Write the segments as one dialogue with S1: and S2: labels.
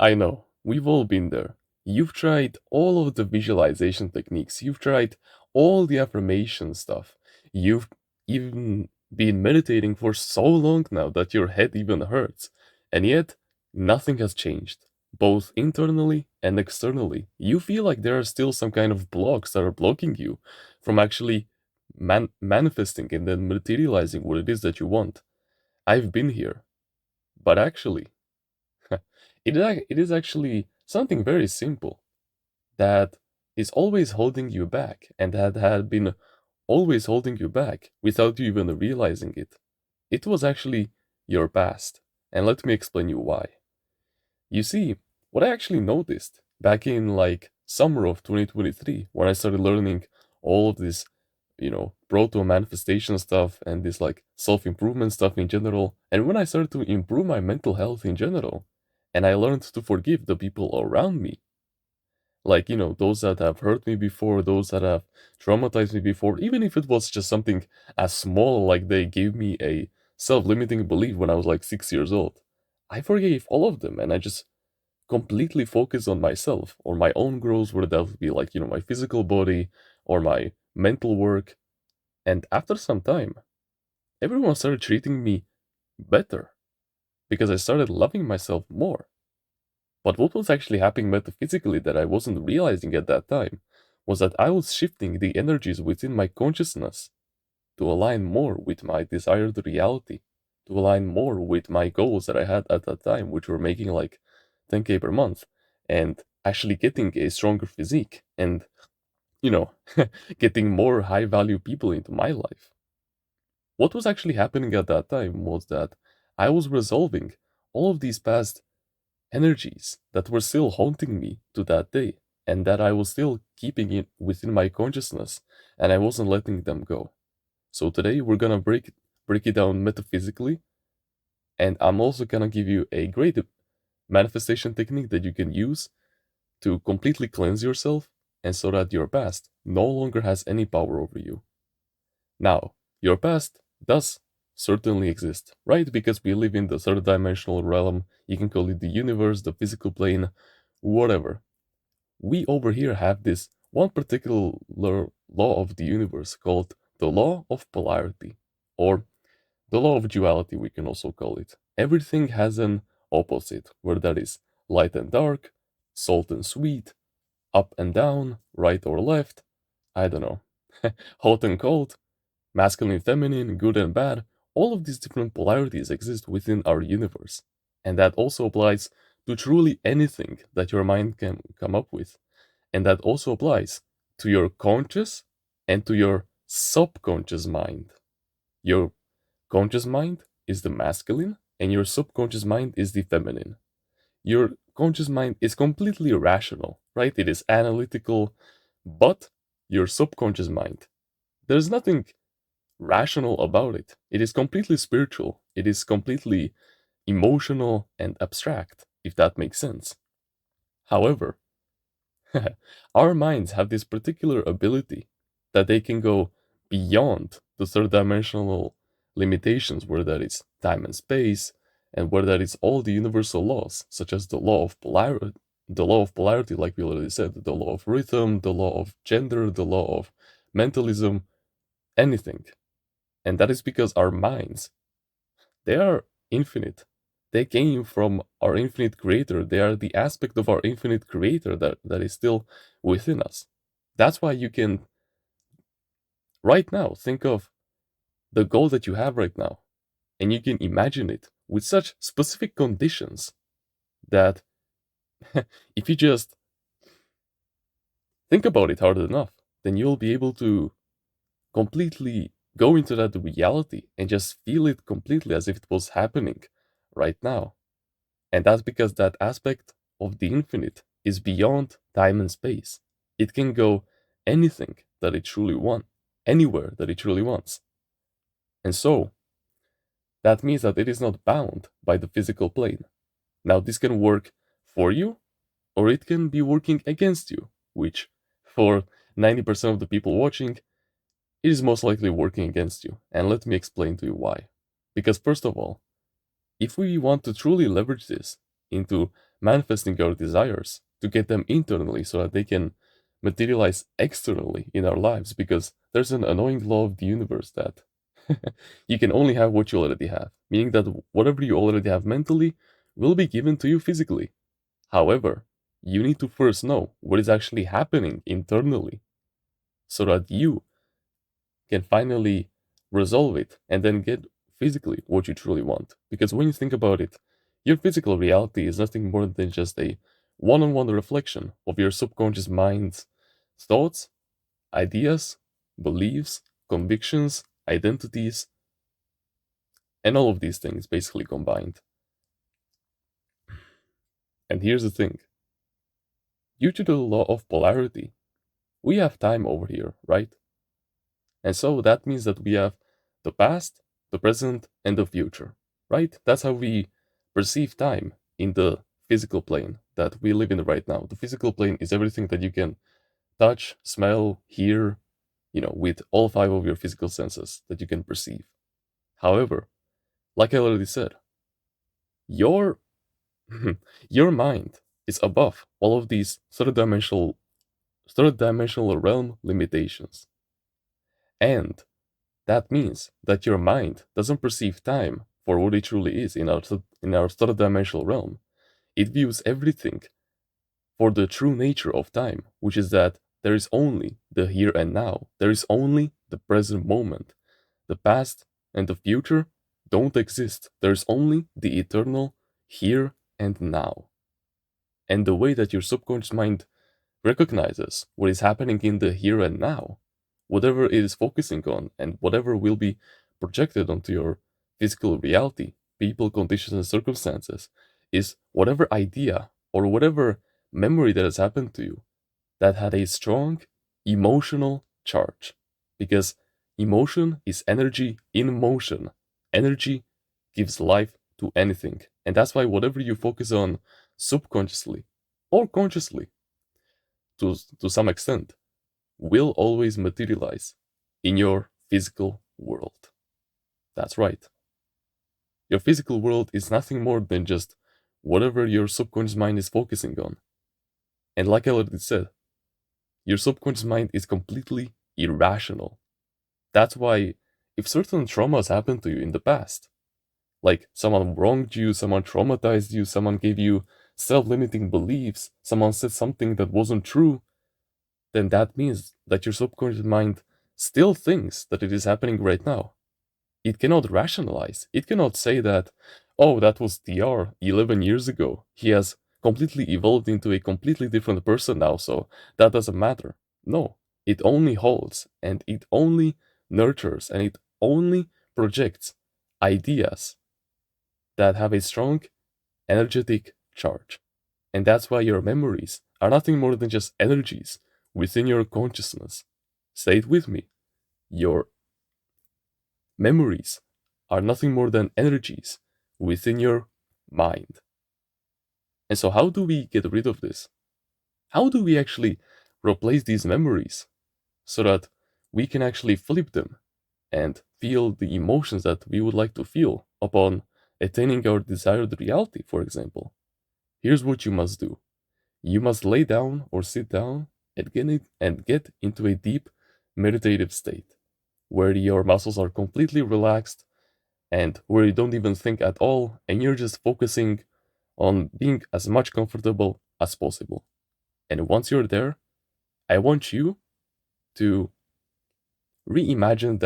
S1: I know, we've all been there. You've tried all of the visualization techniques, you've tried all the affirmation stuff, you've even been meditating for so long now that your head even hurts, and yet nothing has changed, both internally and externally. You feel like there are still some kind of blocks that are blocking you from actually manifesting and then materializing what it is that you want. I've been here, but actually, it is actually something very simple that is always holding you back and that had been always holding you back without you even realizing it. It was actually your past. And let me explain you why. You see, what I actually noticed back in like summer of 2023 when I started learning all of this, proto manifestation stuff and this like self improvement stuff in general, and when I started to improve my mental health in general, and I learned to forgive the people around me, like, those that have hurt me before, those that have traumatized me before, even if it was just something as small like they gave me a self limiting belief when I was like 6 years old. I forgave all of them and I just completely focus on myself or my own growth, whether that would be like, my physical body or my mental work. And after some time, everyone started treating me better because I started loving myself more. But what was actually happening metaphysically that I wasn't realizing at that time was that I was shifting the energies within my consciousness to align more with my desired reality, to align more with my goals that I had at that time, which were making like 10K per month and actually getting a stronger physique and, you know, getting more high value people into my life. What was actually happening at that time was that I was resolving all of these past energies that were still haunting me to that day and that I was still keeping it within my consciousness and I wasn't letting them go. So today we're gonna break it down metaphysically, and I'm also gonna give you a great manifestation technique that you can use to completely cleanse yourself and so that your past no longer has any power over you. Now, your past does certainly exist, right? Because we live in the third dimensional realm. You can call it the universe, the physical plane, whatever. We over here have this one particular law of the universe called the law of polarity, or the law of duality, we can also call it. Everything has an opposite, where that is light and dark, salt and sweet, up and down, right or left, I don't know, hot and cold, masculine, feminine, good and bad. All of these different polarities exist within our universe. And that also applies to truly anything that your mind can come up with. And that also applies to your conscious and to your subconscious mind. Your conscious mind is the masculine, and your subconscious mind is the feminine. Your conscious mind is completely rational, right? It is analytical, but your subconscious mind, there's nothing rational about it. It is completely spiritual, it is completely emotional and abstract, if that makes sense. However, our minds have this particular ability that they can go beyond the third dimensional limitations, where that is time and space, and where that is all the universal laws, such as the law of polarity, like we already said, the law of rhythm, the law of gender, the law of mentalism, anything. And that is because our minds, they are infinite. They came from our infinite creator. They are the aspect of our infinite creator that is still within us. That's why you can, right now, think of the goal that you have right now, and you can imagine it with such specific conditions that if you just think about it hard enough, then you'll be able to completely go into that reality and just feel it completely as if it was happening right now. And that's because that aspect of the infinite is beyond time and space. It can go anything that it truly wants, anywhere that it truly wants. And so, that means that it is not bound by the physical plane. Now, this can work for you, or it can be working against you, which, for 90% of the people watching, it is most likely working against you. And let me explain to you why. Because, first of all, if we want to truly leverage this into manifesting our desires, to get them internally so that they can materialize externally in our lives, because there's an annoying law of the universe that you can only have what you already have, meaning that whatever you already have mentally will be given to you physically. However, you need to first know what is actually happening internally so that you can finally resolve it and then get physically what you truly want. Because when you think about it, your physical reality is nothing more than just a one on one reflection of your subconscious mind's thoughts, ideas, beliefs, convictions, identities, and all of these things basically combined. And here's the thing, due to the law of polarity, we have time over here, right? And so that means that we have the past, the present, and the future, right? That's how we perceive time in the physical plane that we live in right now. The physical plane is everything that you can touch, smell, hear, with all five of your physical senses that you can perceive. However, like I already said, your your mind is above all of these third dimensional realm limitations. And that means that your mind doesn't perceive time for what it truly is in our third dimensional realm. It views everything for the true nature of time, which is that there is only the here and now. There is only the present moment. The past and the future don't exist. There's only the eternal here and now. And the way that your subconscious mind recognizes what is happening in the here and now, whatever it is focusing on, and whatever will be projected onto your physical reality, people, conditions, and circumstances, is whatever idea or whatever memory that has happened to you that had a strong emotional charge. Because emotion is energy in motion. Energy gives life to anything. And that's why whatever you focus on subconsciously or consciously to some extent will always materialize in your physical world. That's right. Your physical world is nothing more than just whatever your subconscious mind is focusing on. And like I already said, your subconscious mind is completely irrational. That's why, if certain traumas happened to you in the past, like someone wronged you, someone traumatized you, someone gave you self limiting beliefs, someone said something that wasn't true, then that means that your subconscious mind still thinks that it is happening right now. It cannot rationalize. It cannot say that, oh, that was TR 11 years ago. He has completely evolved into a completely different person now, so that doesn't matter. No, it only holds and it only nurtures and it only projects ideas that have a strong energetic charge. And that's why your memories are nothing more than just energies within your consciousness. Say it with me. Your memories are nothing more than energies within your mind. And so, how do we get rid of this? How do we actually replace these memories so that we can actually flip them and feel the emotions that we would like to feel upon attaining our desired reality, for example? Here's what you must do. You must lay down or sit down and get into a deep meditative state where your muscles are completely relaxed and where you don't even think at all and you're just focusing on being as much comfortable as possible. And once you're there, I want you to reimagine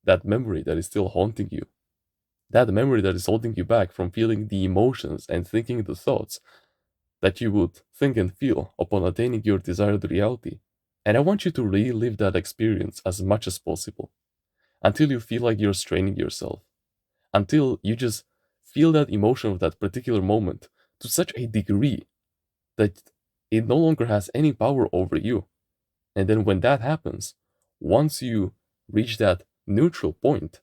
S1: that memory that is still haunting you. That memory that is holding you back from feeling the emotions and thinking the thoughts that you would think and feel upon attaining your desired reality. And I want you to relive that experience as much as possible until you feel like you're straining yourself, until you just feel that emotion of that particular moment to such a degree that it no longer has any power over you. And then when that happens, once you reach that neutral point,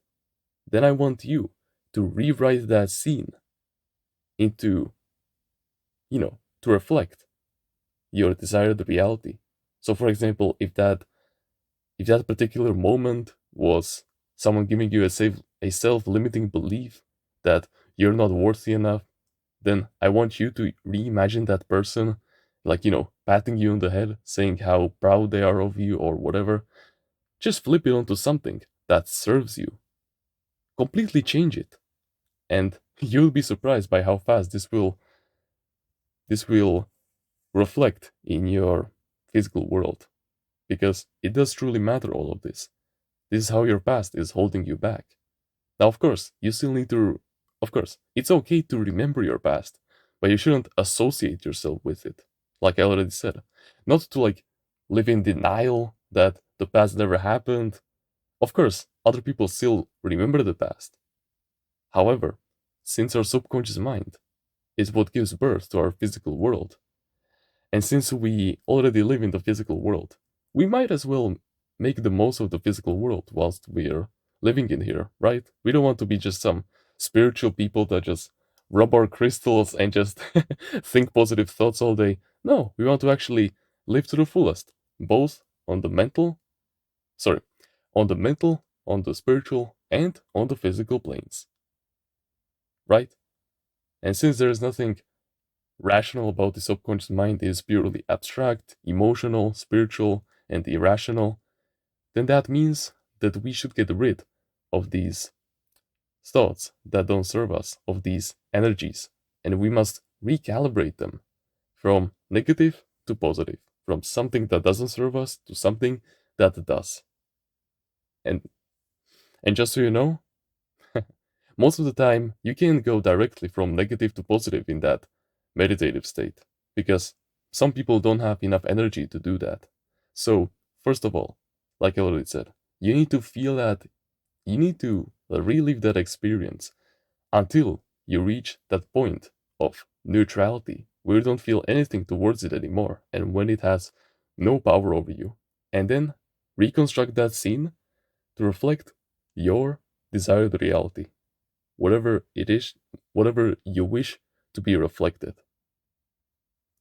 S1: then I want you to rewrite that scene into, to reflect your desired reality. So for example, if that particular moment was someone giving you a self-limiting belief that you're not worthy enough, then I want you to reimagine that person, like, patting you on the head, saying how proud they are of you or whatever. Just flip it onto something that serves you. Completely change it. And you'll be surprised by how fast this will reflect in your physical world. Because it does truly matter, all of this. This is how your past is holding you back. Now, of course, you still need to, of course, it's okay to remember your past, but you shouldn't associate yourself with it. Like I already said, not to like live in denial that the past never happened. Of course, other people still remember the past. However, since our subconscious mind is what gives birth to our physical world, and since we already live in the physical world, we might as well make the most of the physical world whilst we're living in here, right? We don't want to be just some spiritual people that just rub our crystals and just think positive thoughts all day. No, we want to actually live to the fullest, both on the mental, sorry, on the mental, on the spiritual, and on the physical planes, right? And since there is nothing rational about the subconscious mind, is purely abstract, emotional, spiritual, and irrational, then that means that we should get rid of these thoughts that don't serve us, of these energies, and we must recalibrate them from negative to positive, from something that doesn't serve us to something that does. And just so you know, most of the time you can go directly from negative to positive in that meditative state, because some people don't have enough energy to do that. So, first of all, like I already said, you need to feel that, you need to relive that experience until you reach that point of neutrality where you don't feel anything towards it anymore and when it has no power over you. And then reconstruct that scene to reflect your desired reality, whatever it is, whatever you wish to be reflected.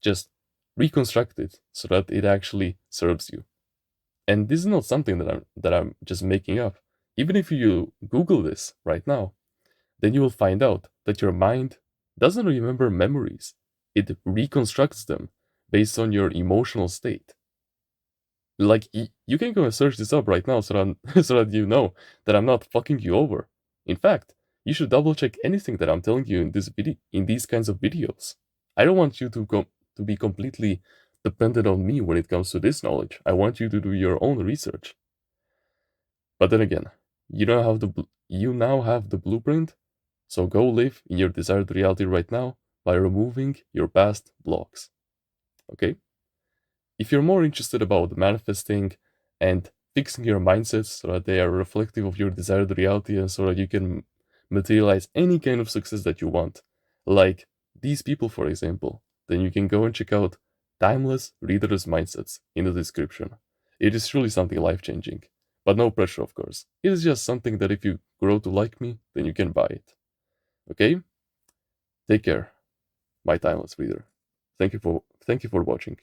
S1: Just reconstruct it so that it actually serves you. And this is not something that I'm just making up. Even if you Google this right now, then you will find out that your mind doesn't remember memories. It reconstructs them based on your emotional state. Like you can go and search this up right now so that so that you know that I'm not fucking you over. In fact, you should double check anything that I'm telling you in this video, in these kinds of videos. I don't want you to be completely dependent on me when it comes to this knowledge. I want you to do your own research. But then again, you now have the blueprint, so go live in your desired reality right now by removing your past blocks. Okay? If you're more interested about manifesting and fixing your mindsets so that they are reflective of your desired reality and so that you can materialize any kind of success that you want, like these people, for example, then you can go and check out Timeless Readerless Mindsets in the description. It is truly something life changing. But no pressure, of course. It is just something that if you grow to like me, then you can buy it. Okay? Take care, my timeless reader. Thank you for watching.